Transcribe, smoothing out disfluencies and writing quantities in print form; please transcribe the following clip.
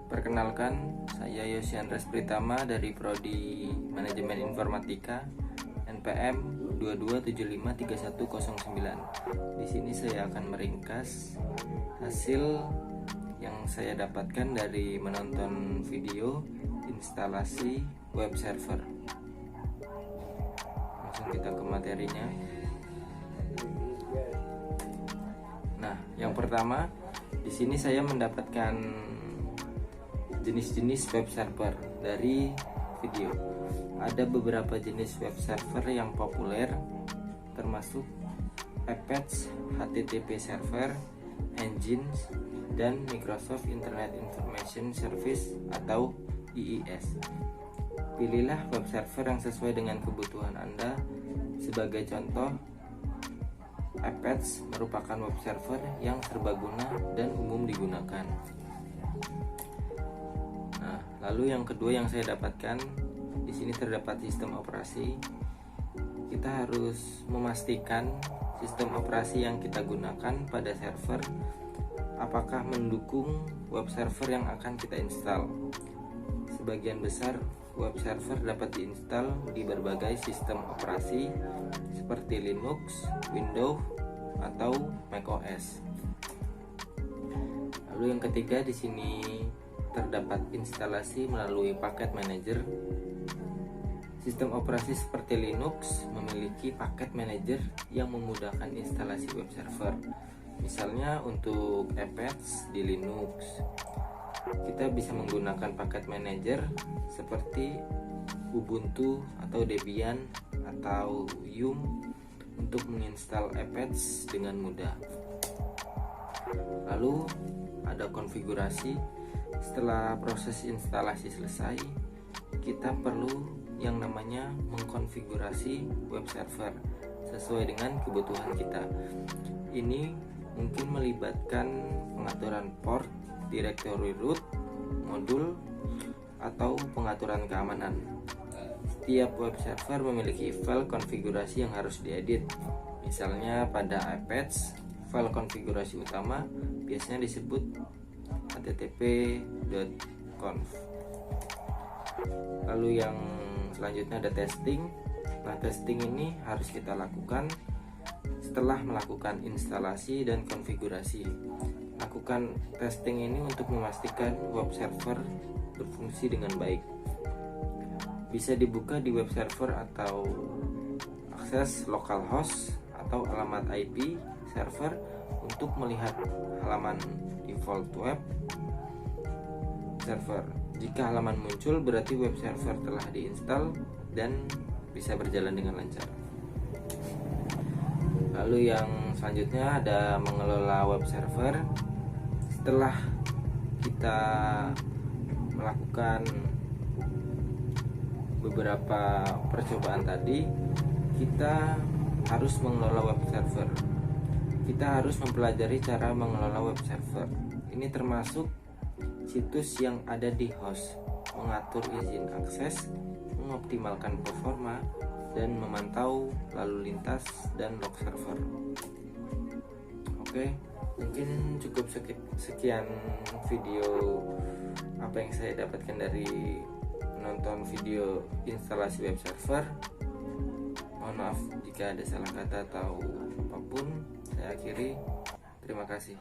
Perkenalkan, saya Yosiandras Pritama dari Prodi Manajemen Informatika NPM 22753109. Di sini saya akan meringkas hasil yang saya dapatkan dari menonton video instalasi web server. Langsung kita ke materinya. Nah, yang pertama, di sini saya mendapatkan jenis-jenis web server dari video. Ada beberapa jenis web server yang populer, termasuk Apache HTTP Server, Engines, dan Microsoft Internet Information Service atau IIS. Pilihlah web server yang sesuai dengan kebutuhan Anda. Sebagai contoh, Apache merupakan web server yang serbaguna dan umum digunakan. Nah, lalu yang kedua yang saya dapatkan, di sini terdapat sistem operasi. Kita harus memastikan sistem operasi yang kita gunakan pada server apakah mendukung web server yang akan kita install. Sebagian besar web server dapat diinstal di berbagai sistem operasi seperti Linux, Windows, atau macOS. Lalu yang ketiga, di sini terdapat instalasi melalui paket manager. Sistem operasi seperti Linux memiliki paket manager yang memudahkan instalasi web server. Misalnya untuk Apache di Linux, kita bisa menggunakan paket manager seperti Ubuntu atau Debian atau Yum untuk menginstal Apache dengan mudah. Lalu ada konfigurasi. Setelah proses instalasi selesai, kita perlu yang namanya mengkonfigurasi web server sesuai dengan kebutuhan kita. Ini mungkin melibatkan pengaturan port, directory root, modul, atau pengaturan keamanan. Setiap web server memiliki file konfigurasi yang harus diedit. Misalnya pada Apache, file konfigurasi utama biasanya disebut http.conf. Lalu yang selanjutnya ada testing. Nah, testing ini harus kita lakukan setelah melakukan instalasi dan konfigurasi. Lakukan testing ini untuk memastikan web server berfungsi dengan baik. Bisa dibuka di web server atau akses localhost atau alamat IP server untuk melihat halaman default web server. Jika halaman muncul, berarti web server telah diinstal dan bisa berjalan dengan lancar. Lalu yang selanjutnya ada mengelola web server. Setelah kita melakukan beberapa percobaan tadi, kita harus mengelola web server. Kita harus mempelajari cara mengelola web server. Ini termasuk situs yang ada di host, mengatur izin akses, mengoptimalkan performa, dan memantau lalu lintas dan log server. Oke, mungkin cukup sekian video apa yang saya dapatkan dari menonton video instalasi web server. Mohon maaf jika ada salah kata atau apapun. Saya akhiri. Terima kasih.